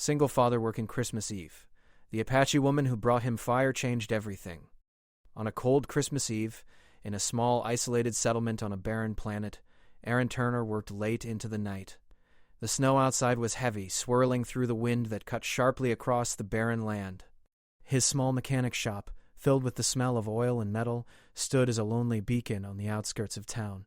Single father working Christmas Eve. The Apache woman who brought him fire changed everything. On a cold Christmas Eve, in a small isolated settlement on a barren planet, Aaron Turner worked late into the night. The snow outside was heavy, swirling through the wind that cut sharply across the barren land. His small mechanic shop, filled with the smell of oil and metal, stood as a lonely beacon on the outskirts of town.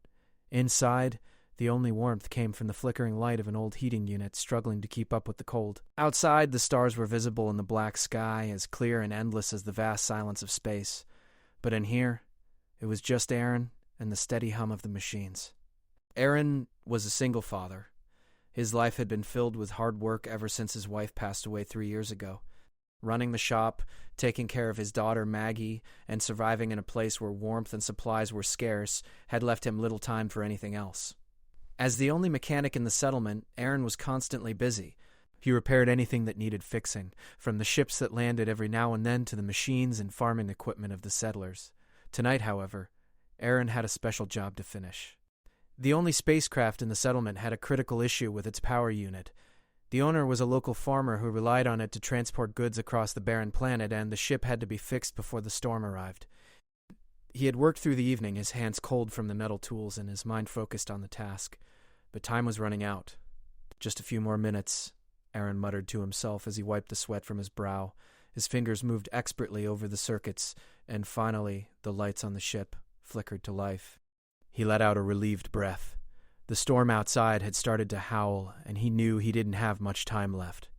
Inside, the only warmth came from the flickering light of an old heating unit struggling to keep up with the cold. Outside, the stars were visible in the black sky, as clear and endless as the vast silence of space. But in here, it was just Aaron and the steady hum of the machines. Aaron was a single father. His life had been filled with hard work ever since his wife passed away 3 years ago. Running the shop, taking care of his daughter Maggie, and surviving in a place where warmth and supplies were scarce had left him little time for anything else. As the only mechanic in the settlement, Aaron was constantly busy. He repaired anything that needed fixing, from the ships that landed every now and then to the machines and farming equipment of the settlers. Tonight, however, Aaron had a special job to finish. The only spacecraft in the settlement had a critical issue with its power unit. The owner was a local farmer who relied on it to transport goods across the barren planet, and the ship had to be fixed before the storm arrived. He had worked through the evening, his hands cold from the metal tools and his mind focused on the task. But time was running out. Just a few more minutes, Aaron muttered to himself as he wiped the sweat from his brow. His fingers moved expertly over the circuits, and finally the lights on the ship flickered to life. He let out a relieved breath. The storm outside had started to howl, and he knew he didn't have much time left.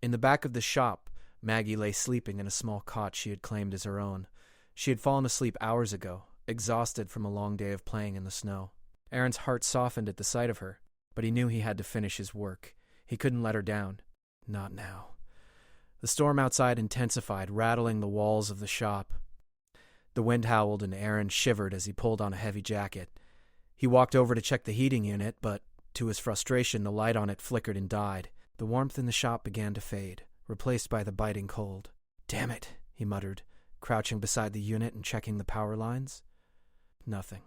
In the back of the shop, Maggie lay sleeping in a small cot she had claimed as her own. She had fallen asleep hours ago, exhausted from a long day of playing in the snow. Aaron's heart softened at the sight of her, but he knew he had to finish his work. He couldn't let her down. Not now. The storm outside intensified, rattling the walls of the shop. The wind howled and Aaron shivered as he pulled on a heavy jacket. He walked over to check the heating unit, but to his frustration, the light on it flickered and died. The warmth in the shop began to fade, replaced by the biting cold. "Damn it," he muttered, crouching beside the unit and checking the power lines. Nothing.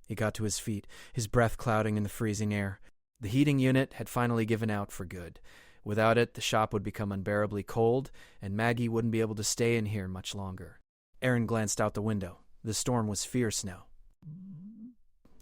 He got to his feet, his breath clouding in the freezing air. The heating unit had finally given out for good. Without it, the shop would become unbearably cold, and Maggie wouldn't be able to stay in here much longer. Aaron glanced out the window. The storm was fierce now.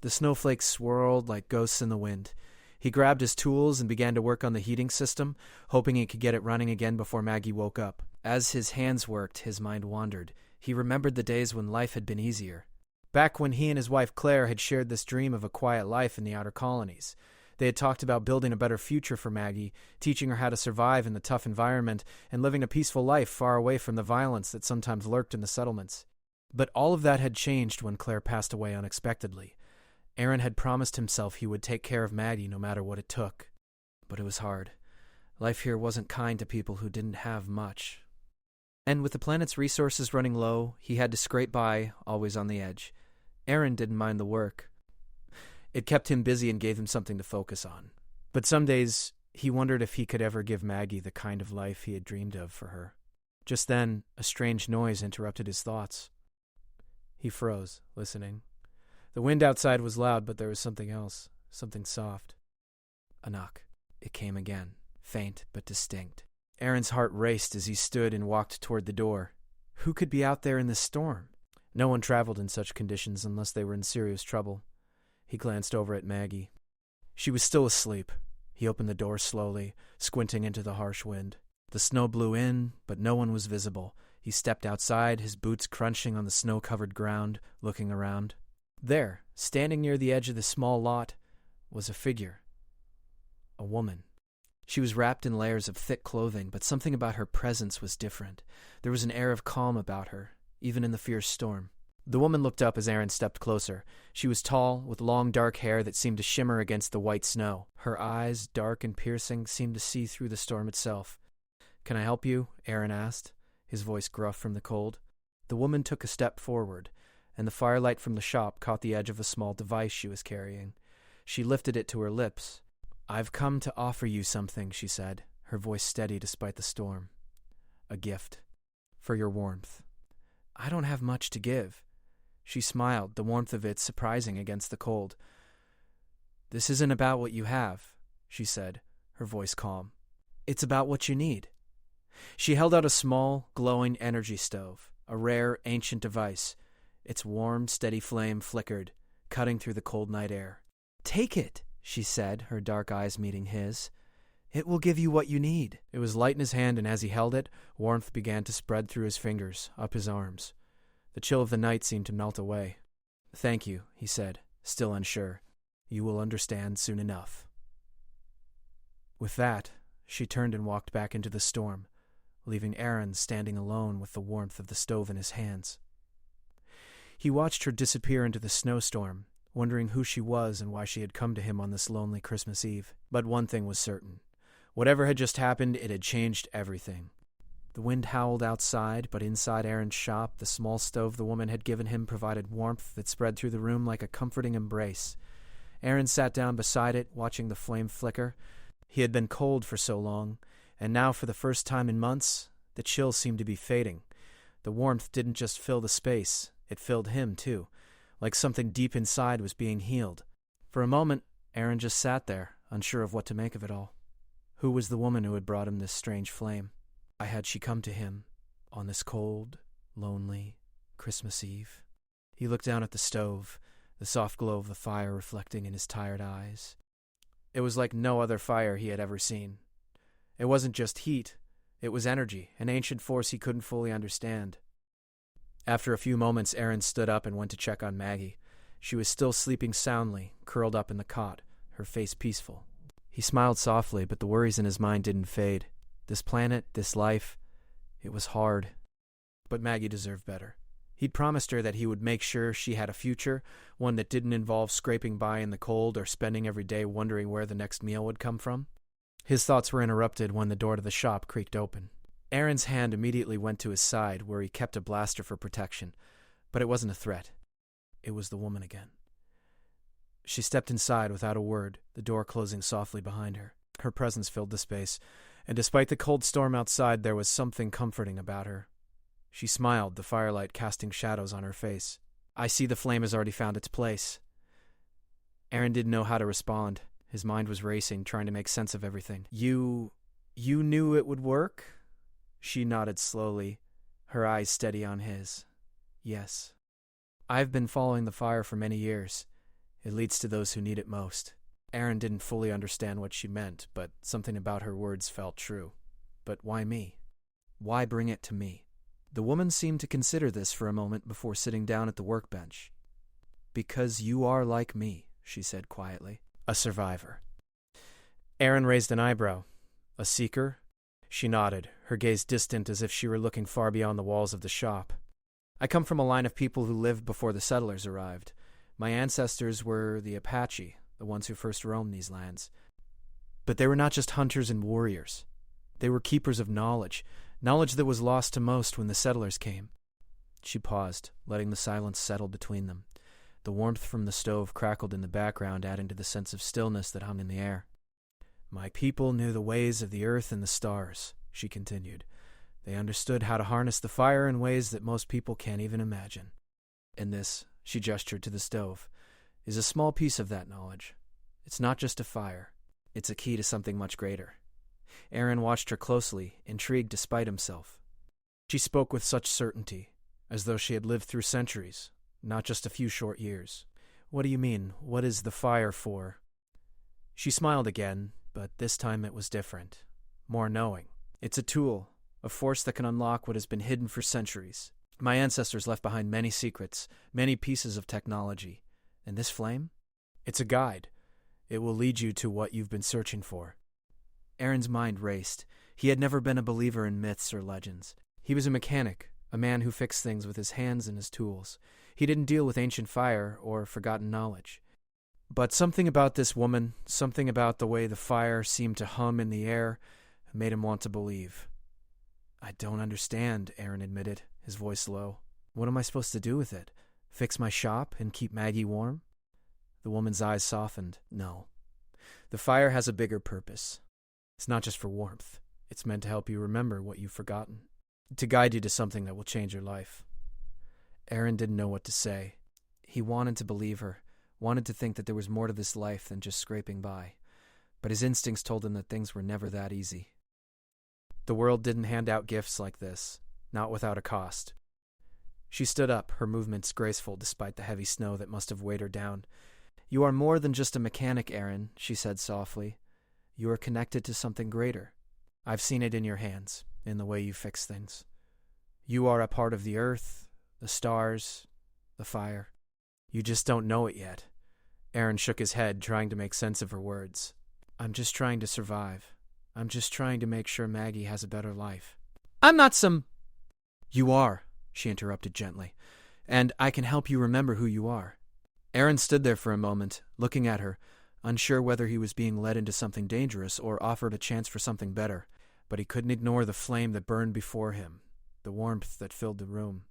The snowflakes swirled like ghosts in the wind. He grabbed his tools and began to work on the heating system, hoping he could get it running again before Maggie woke up. As his hands worked, his mind wandered. He remembered the days when life had been easier. Back when he and his wife Claire had shared this dream of a quiet life in the outer colonies. They had talked about building a better future for Maggie, teaching her how to survive in the tough environment, and living a peaceful life far away from the violence that sometimes lurked in the settlements. But all of that had changed when Claire passed away unexpectedly. Aaron had promised himself he would take care of Maggie no matter what it took. But it was hard. Life here wasn't kind to people who didn't have much. And with the planet's resources running low, he had to scrape by, always on the edge. Aaron didn't mind the work. It kept him busy and gave him something to focus on. But some days, he wondered if he could ever give Maggie the kind of life he had dreamed of for her. Just then, a strange noise interrupted his thoughts. He froze, listening. The wind outside was loud, but there was something else, something soft. A knock. It came again, faint but distinct. Aaron's heart raced as he stood and walked toward the door. Who could be out there in this storm? No one traveled in such conditions unless they were in serious trouble. He glanced over at Maggie. She was still asleep. He opened the door slowly, squinting into the harsh wind. The snow blew in, but no one was visible. He stepped outside, his boots crunching on the snow-covered ground, looking around. There, standing near the edge of the small lot, was a figure. A woman. She was wrapped in layers of thick clothing, but something about her presence was different. There was an air of calm about her, even in the fierce storm. The woman looked up as Aaron stepped closer. She was tall, with long dark hair that seemed to shimmer against the white snow. Her eyes, dark and piercing, seemed to see through the storm itself. "Can I help you?" Aaron asked, his voice gruff from the cold. The woman took a step forward, and the firelight from the shop caught the edge of a small device she was carrying. She lifted it to her lips. "I've come to offer you something," she said, her voice steady despite the storm. "A gift. For your warmth." "I don't have much to give." She smiled, the warmth of it surprising against the cold. "This isn't about what you have," she said, her voice calm. It's about what you need. She held out a small, glowing energy stove, a rare, ancient device. Its warm, steady flame flickered, cutting through the cold night air. "Take it," she said, her dark eyes meeting his. "It will give you what you need." It was light in his hand, and as he held it, warmth began to spread through his fingers, up his arms. The chill of the night seemed to melt away. "Thank you," he said, still unsure. "You will understand soon enough." With that, she turned and walked back into the storm, leaving Aaron standing alone with the warmth of the stove in his hands. He watched her disappear into the snowstorm, wondering who she was and why she had come to him on this lonely Christmas Eve. But one thing was certain. Whatever had just happened, it had changed everything. The wind howled outside, but inside Aaron's shop, the small stove the woman had given him provided warmth that spread through the room like a comforting embrace. Aaron sat down beside it, watching the flame flicker. He had been cold for so long, and now for the first time in months, the chill seemed to be fading. The warmth didn't just fill the space, it filled him too, like something deep inside was being healed. For a moment, Aaron just sat there, unsure of what to make of it all. Who was the woman who had brought him this strange flame? Why had she come to him on this cold, lonely Christmas Eve? He looked down at the stove, the soft glow of the fire reflecting in his tired eyes. It was like no other fire he had ever seen. It wasn't just heat, it was energy, an ancient force he couldn't fully understand. After a few moments, Aaron stood up and went to check on Maggie. She was still sleeping soundly, curled up in the cot, her face peaceful. He smiled softly, but the worries in his mind didn't fade. This planet, this life, it was hard. But Maggie deserved better. He'd promised her that he would make sure she had a future, one that didn't involve scraping by in the cold or spending every day wondering where the next meal would come from. His thoughts were interrupted when the door to the shop creaked open. Aaron's hand immediately went to his side, where he kept a blaster for protection. But it wasn't a threat. It was the woman again. She stepped inside without a word, the door closing softly behind her. Her presence filled the space, and despite the cold storm outside, there was something comforting about her. She smiled, the firelight casting shadows on her face. "I see the flame has already found its place." Aaron didn't know how to respond. His mind was racing, trying to make sense of everything. You knew it would work?" She nodded slowly, her eyes steady on his. "Yes. I've been following the fire for many years. It leads to those who need it most." Aaron didn't fully understand what she meant, but something about her words felt true. But why me? Why bring it to me? The woman seemed to consider this for a moment before sitting down at the workbench. "Because you are like me," she said quietly. "A survivor." Aaron raised an eyebrow. "A seeker?" She nodded, her gaze distant as if she were looking far beyond the walls of the shop. "I come from a line of people who lived before the settlers arrived. My ancestors were the Apache, the ones who first roamed these lands. But they were not just hunters and warriors. They were keepers of knowledge that was lost to most when the settlers came." She paused, letting the silence settle between them. The warmth from the stove crackled in the background, adding to the sense of stillness that hung in the air. "My people knew the ways of the earth and the stars," she continued. "They understood how to harness the fire in ways that most people can't even imagine. And this," she gestured to the stove, "is a small piece of that knowledge. It's not just a fire. It's a key to something much greater." Aaron watched her closely, intrigued despite himself. She spoke with such certainty, as though she had lived through centuries, not just a few short years. "What do you mean? What is the fire for?" She smiled again, but this time it was different, more knowing. "It's a tool, a force that can unlock what has been hidden for centuries. My ancestors left behind many secrets, many pieces of technology. And this flame? It's a guide. It will lead you to what you've been searching for." Aaron's mind raced. He had never been a believer in myths or legends. He was a mechanic, a man who fixed things with his hands and his tools. He didn't deal with ancient fire or forgotten knowledge. But something about this woman, something about the way the fire seemed to hum in the air, made him want to believe. "I don't understand," Aaron admitted, his voice low. "What am I supposed to do with it? Fix my shop and keep Maggie warm?" The woman's eyes softened. "No. The fire has a bigger purpose. It's not just for warmth. It's meant to help you remember what you've forgotten, to guide you to something that will change your life." Aaron didn't know what to say. He wanted to believe her, wanted to think that there was more to this life than just scraping by. But his instincts told him that things were never that easy. The world didn't hand out gifts like this, not without a cost. She stood up, her movements graceful despite the heavy snow that must have weighed her down. "You are more than just a mechanic, Aaron," she said softly. "You are connected to something greater. I've seen it in your hands, in the way you fix things. You are a part of the earth, the stars, the fire. You just don't know it yet." Aaron shook his head, trying to make sense of her words. "I'm just trying to survive. I'm just trying to make sure Maggie has a better life." "I'm not some—" "You are," she interrupted gently, "and I can help you remember who you are." Aaron stood there for a moment, looking at her, unsure whether he was being led into something dangerous or offered a chance for something better, but he couldn't ignore the flame that burned before him, the warmth that filled the room.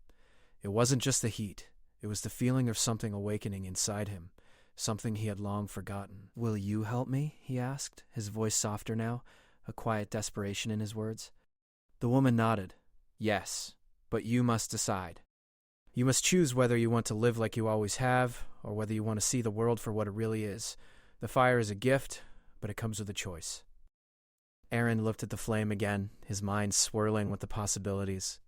It wasn't just the heat, it was the feeling of something awakening inside him, something he had long forgotten. "Will you help me?" he asked, his voice softer now, a quiet desperation in his words. The woman nodded. "Yes, but you must decide. You must choose whether you want to live like you always have, or whether you want to see the world for what it really is. The fire is a gift, but it comes with a choice." Aaron looked at the flame again, his mind swirling with the possibilities.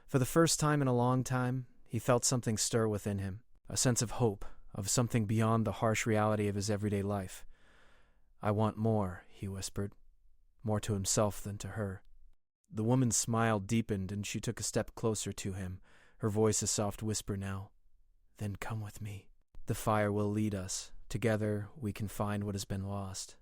For the first time in a long time, he felt something stir within him, a sense of hope, of something beyond the harsh reality of his everyday life. "I want more," he whispered, more to himself than to her. The woman's smile deepened, and she took a step closer to him, her voice a soft whisper now. "Then come with me. The fire will lead us. Together we can find what has been lost."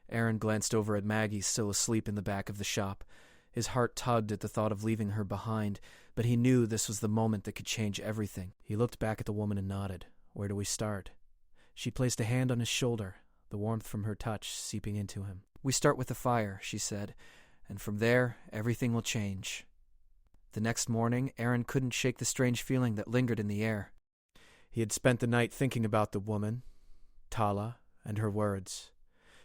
Aaron glanced over at Maggie, still asleep in the back of the shop. His heart tugged at the thought of leaving her behind, but he knew this was the moment that could change everything. He looked back at the woman and nodded. "Where do we start?" She placed a hand on his shoulder, the warmth from her touch seeping into him. "We start with the fire," she said, "and from there, everything will change." The next morning, Aaron couldn't shake the strange feeling that lingered in the air. He had spent the night thinking about the woman, Tala, and her words.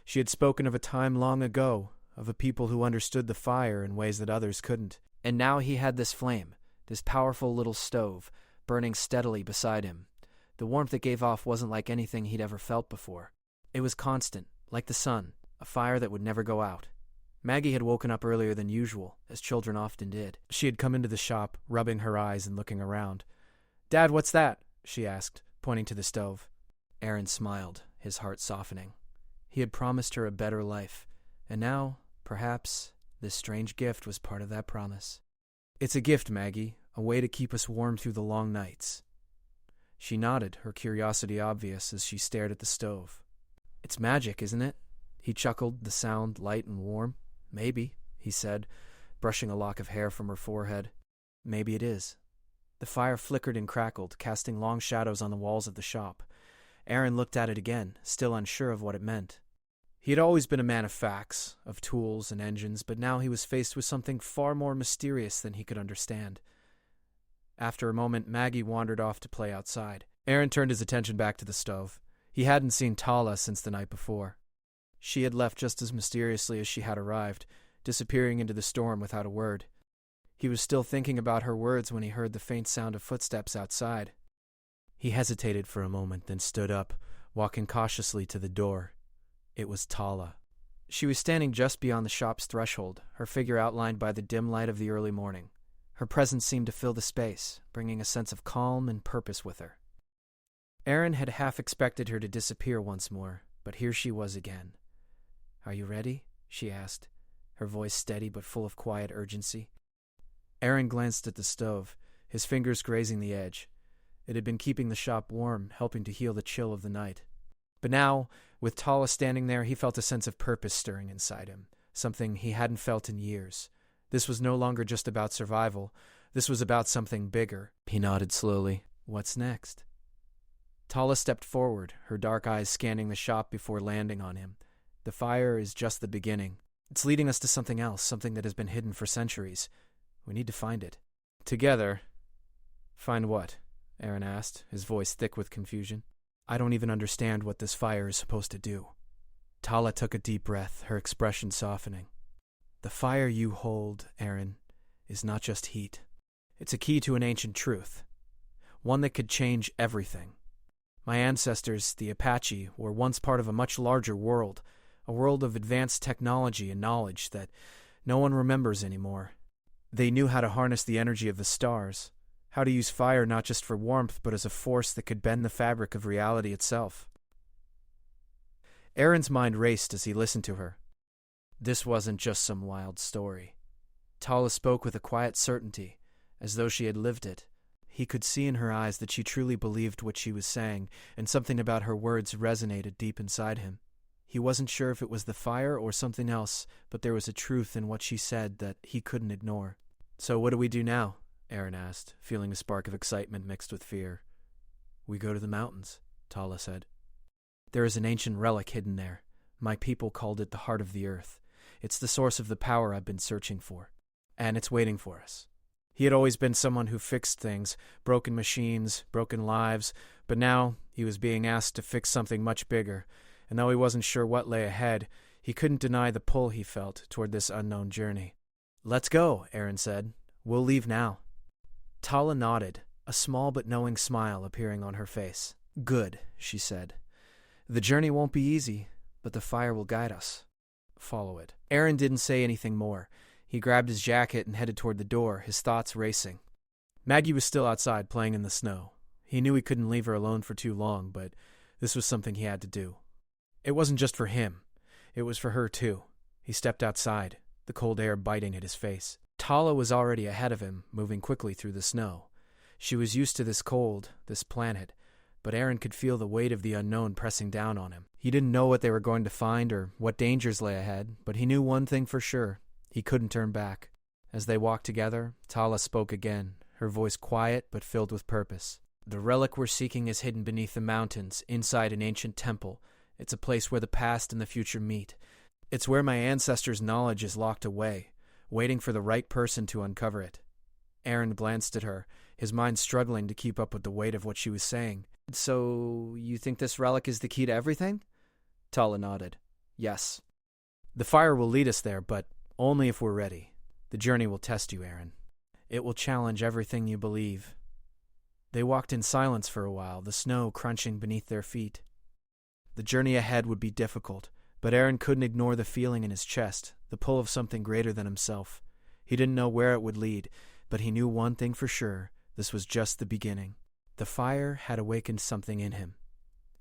She had spoken of a time long ago, of a people who understood the fire in ways that others couldn't. And now he had this flame, this powerful little stove, burning steadily beside him. The warmth it gave off wasn't like anything he'd ever felt before. It was constant, like the sun, a fire that would never go out. Maggie had woken up earlier than usual, as children often did. She had come into the shop, rubbing her eyes and looking around. "Dad, what's that?" she asked, pointing to the stove. Aaron smiled, his heart softening. He had promised her a better life, and now, perhaps, this strange gift was part of that promise. "It's a gift, Maggie, a way to keep us warm through the long nights." She nodded, her curiosity obvious as she stared at the stove. "It's magic, isn't it?" He chuckled, the sound light and warm. "Maybe," he said, brushing a lock of hair from her forehead. "Maybe it is." The fire flickered and crackled, casting long shadows on the walls of the shop. Aaron looked at it again, still unsure of what it meant. He had always been a man of facts, of tools and engines, but now he was faced with something far more mysterious than he could understand. After a moment, Maggie wandered off to play outside. Aaron turned his attention back to the stove. He hadn't seen Tala since the night before. She had left just as mysteriously as she had arrived, disappearing into the storm without a word. He was still thinking about her words when he heard the faint sound of footsteps outside. He hesitated for a moment, then stood up, walking cautiously to the door. It was Tala. She was standing just beyond the shop's threshold, her figure outlined by the dim light of the early morning. Her presence seemed to fill the space, bringing a sense of calm and purpose with her. Aaron had half expected her to disappear once more, but here she was again. "Are you ready?" she asked, her voice steady but full of quiet urgency. Aaron glanced at the stove, his fingers grazing the edge. It had been keeping the shop warm, helping to heal the chill of the night. But now, with Tala standing there, he felt a sense of purpose stirring inside him, something he hadn't felt in years. This was no longer just about survival. This was about something bigger. He nodded slowly. "What's next?" Tala stepped forward, her dark eyes scanning the shop before landing on him. "The fire is just the beginning. It's leading us to something else, something that has been hidden for centuries. We need to find it." "Together." "Find what?" Aaron asked, his voice thick with confusion. "I don't even understand what this fire is supposed to do." Tala took a deep breath, her expression softening. "The fire you hold, Aaron, is not just heat. It's a key to an ancient truth, one that could change everything. My ancestors, the Apache, were once part of a much larger world, a world of advanced technology and knowledge that No one remembers anymore. They knew how to harness the energy of the stars, how to use fire not just for warmth but as a force that could bend the fabric of reality itself. Aaron's mind raced as he listened to her. This wasn't just some wild story. Tala spoke with a quiet certainty, as though she had lived it. He could see in her eyes that she truly believed what she was saying, and something about her words resonated deep inside him. He wasn't sure if it was the fire or something else, but there was a truth in what she said that he couldn't ignore. "So what do we do now?" Aaron asked, feeling a spark of excitement mixed with fear. "We go to the mountains," Tala said. "There is an ancient relic hidden there. My people called it the heart of the earth. It's the source of the power I've been searching for. And it's waiting for us." He had always been someone who fixed things, broken machines, broken lives, but now he was being asked to fix something much bigger, and though he wasn't sure what lay ahead, he couldn't deny the pull he felt toward this unknown journey. "Let's go," Aaron said. "We'll leave now." Tala nodded, a small but knowing smile appearing on her face. "Good," she said. "The journey won't be easy, but the fire will guide us. Follow it." Aaron didn't say anything more. He grabbed his jacket and headed toward the door, his thoughts racing. Maggie was still outside playing in the snow. He knew he couldn't leave her alone for too long, but this was something he had to do. It wasn't just for him. It was for her, too. He stepped outside, the cold air biting at his face. Tala was already ahead of him, moving quickly through the snow. She was used to this cold, this planet, but Aaron could feel the weight of the unknown pressing down on him. He didn't know what they were going to find or what dangers lay ahead, but he knew one thing for sure. He couldn't turn back. As they walked together, Tala spoke again, her voice quiet but filled with purpose. "The relic we're seeking is hidden beneath the mountains, inside an ancient temple. It's a place where the past and the future meet. It's where my ancestors' knowledge is locked away, waiting for the right person to uncover it." Aaron glanced at her, his mind struggling to keep up with the weight of what she was saying. "So, you think this relic is the key to everything?" Tala nodded. "Yes. The fire will lead us there, but only if we're ready. The journey will test you, Aaron. It will challenge everything you believe." They walked in silence for a while, the snow crunching beneath their feet. The journey ahead would be difficult, but Aaron couldn't ignore the feeling in his chest, the pull of something greater than himself. He didn't know where it would lead, but he knew one thing for sure: this was just the beginning. The fire had awakened something in him,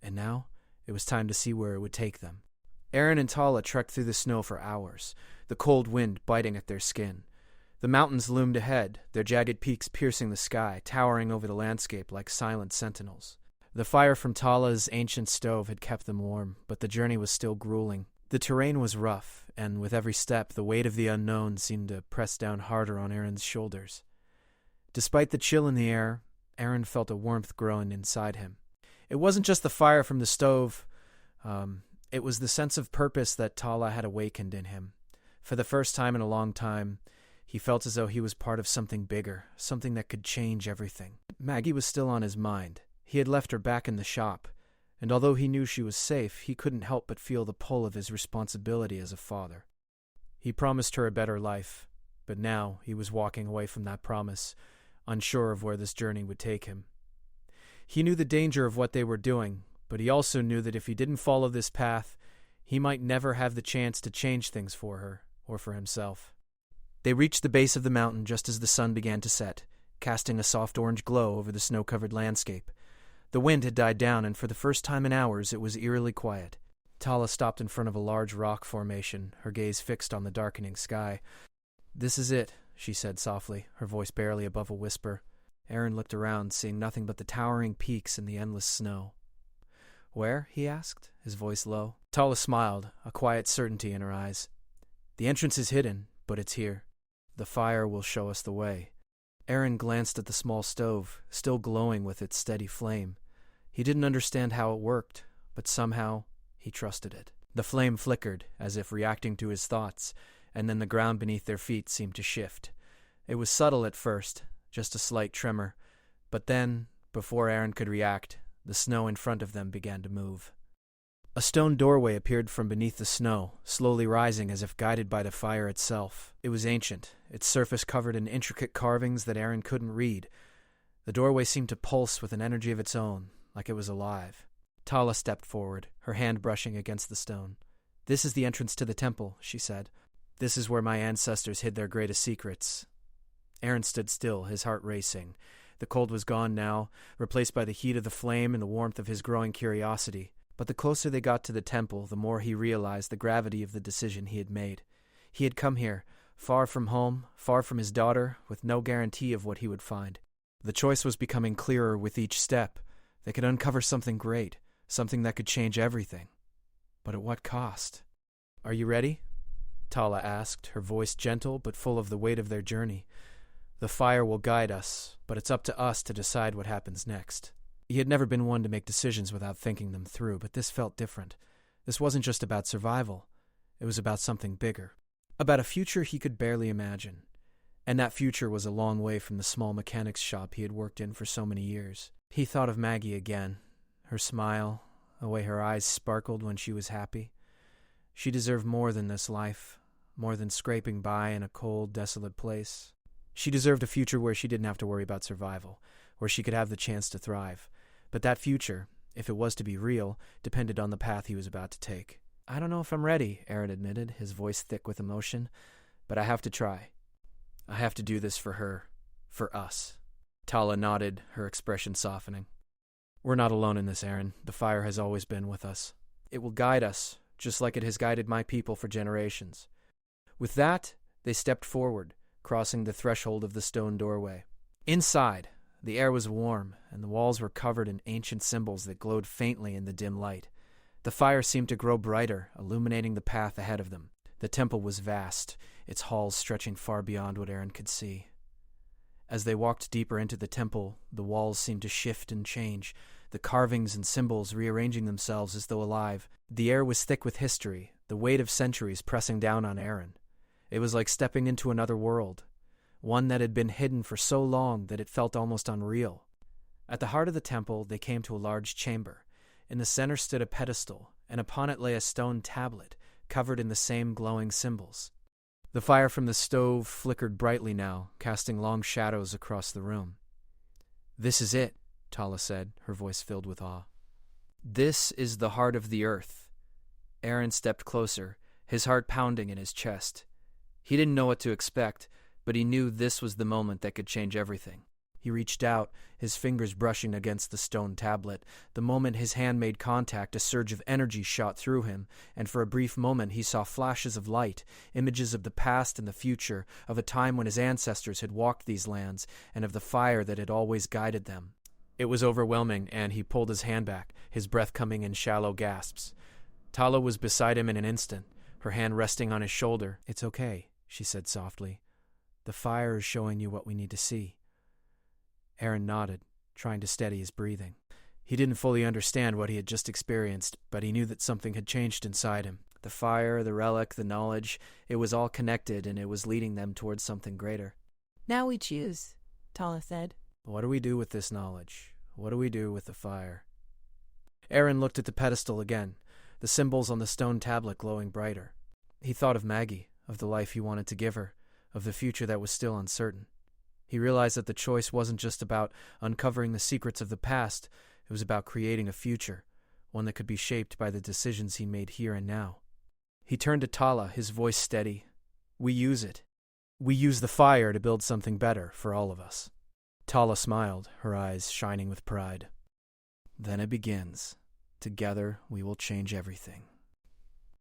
and now it was time to see where it would take them. Aaron and Tala trekked through the snow for hours, the cold wind biting at their skin. The mountains loomed ahead, their jagged peaks piercing the sky, towering over the landscape like silent sentinels. The fire from Tala's ancient stove had kept them warm, but the journey was still grueling. The terrain was rough, and with every step, the weight of the unknown seemed to press down harder on Aaron's shoulders. Despite the chill in the air, Aaron felt a warmth growing inside him. It wasn't just the fire from the stove. It was the sense of purpose that Tala had awakened in him. For the first time in a long time, he felt as though he was part of something bigger, something that could change everything. Maggie was still on his mind. He had left her back in the shop, and although he knew she was safe, he couldn't help but feel the pull of his responsibility as a father. He promised her a better life, but now he was walking away from that promise, unsure of where this journey would take him. He knew the danger of what they were doing, but he also knew that if he didn't follow this path, he might never have the chance to change things for her or for himself. They reached the base of the mountain just as the sun began to set, casting a soft orange glow over the snow-covered landscape. The wind had died down, and for the first time in hours it was eerily quiet. Tala stopped in front of a large rock formation, her gaze fixed on the darkening sky. "This is it," she said softly, her voice barely above a whisper. Aaron looked around, seeing nothing but the towering peaks and the endless snow. "Where?" he asked, his voice low. Tala smiled, a quiet certainty in her eyes. "The entrance is hidden, but it's here. The fire will show us the way." Aaron glanced at the small stove, still glowing with its steady flame. He didn't understand how it worked, but somehow he trusted it. The flame flickered, as if reacting to his thoughts, and then the ground beneath their feet seemed to shift. It was subtle at first, just a slight tremor, but then, before Aaron could react, the snow in front of them began to move. A stone doorway appeared from beneath the snow, slowly rising as if guided by the fire itself. It was ancient, its surface covered in intricate carvings that Aaron couldn't read. The doorway seemed to pulse with an energy of its own, like it was alive. Tala stepped forward, her hand brushing against the stone. "This is the entrance to the temple," she said. This is where my ancestors hid their greatest secrets. Aaron stood still, his heart racing. The cold was gone now, replaced by the heat of the flame and the warmth of his growing curiosity. But the closer they got to the temple, the more he realized the gravity of the decision he had made. He had come here, far from home, far from his daughter, with no guarantee of what he would find. The choice was becoming clearer with each step. They could uncover something great, something that could change everything. But at what cost? "Are you ready?" Tala asked, her voice gentle but full of the weight of their journey. "The fire will guide us, but it's up to us to decide what happens next." He had never been one to make decisions without thinking them through, but this felt different. This wasn't just about survival. It was about something bigger. About a future he could barely imagine. And that future was a long way from the small mechanics shop he had worked in for so many years. He thought of Maggie again, her smile, the way her eyes sparkled when she was happy. She deserved more than this life, more than scraping by in a cold, desolate place. She deserved a future where she didn't have to worry about survival, where she could have the chance to thrive. But that future, if it was to be real, depended on the path he was about to take. "I don't know if I'm ready," Aaron admitted, his voice thick with emotion, "but I have to try. I have to do this for her, for us." Tala nodded, her expression softening. "We're not alone in this, Aaron. The fire has always been with us. It will guide us, just like it has guided my people for generations." With that, they stepped forward, crossing the threshold of the stone doorway. Inside, the air was warm, and the walls were covered in ancient symbols that glowed faintly in the dim light. The fire seemed to grow brighter, illuminating the path ahead of them. The temple was vast, its halls stretching far beyond what Aaron could see. As they walked deeper into the temple, the walls seemed to shift and change, the carvings and symbols rearranging themselves as though alive. The air was thick with history, the weight of centuries pressing down on Aaron. It was like stepping into another world, one that had been hidden for so long that it felt almost unreal. At the heart of the temple, they came to a large chamber. In the center stood a pedestal, and upon it lay a stone tablet, covered in the same glowing symbols. The fire from the stove flickered brightly now, casting long shadows across the room. "This is it," Tala said, her voice filled with awe. "This is the heart of the earth." Aaron stepped closer, his heart pounding in his chest. He didn't know what to expect, but he knew this was the moment that could change everything. He reached out, his fingers brushing against the stone tablet. The moment his hand made contact, a surge of energy shot through him, and for a brief moment he saw flashes of light, images of the past and the future, of a time when his ancestors had walked these lands, and of the fire that had always guided them. It was overwhelming, and he pulled his hand back, his breath coming in shallow gasps. Tala was beside him in an instant, her hand resting on his shoulder. "It's okay," she said softly. "The fire is showing you what we need to see." Aaron nodded, trying to steady his breathing. He didn't fully understand what he had just experienced, but he knew that something had changed inside him. The fire, the relic, the knowledge, it was all connected, and it was leading them towards something greater. "Now we choose," Tala said. "What do we do with this knowledge? What do we do with the fire?" Aaron looked at the pedestal again, the symbols on the stone tablet glowing brighter. He thought of Maggie, of the life he wanted to give her, of the future that was still uncertain. He realized that the choice wasn't just about uncovering the secrets of the past, it was about creating a future, one that could be shaped by the decisions he made here and now. He turned to Tala, his voice steady. "We use it. We use the fire to build something better for all of us." Tala smiled, her eyes shining with pride. "Then it begins. Together we will change everything."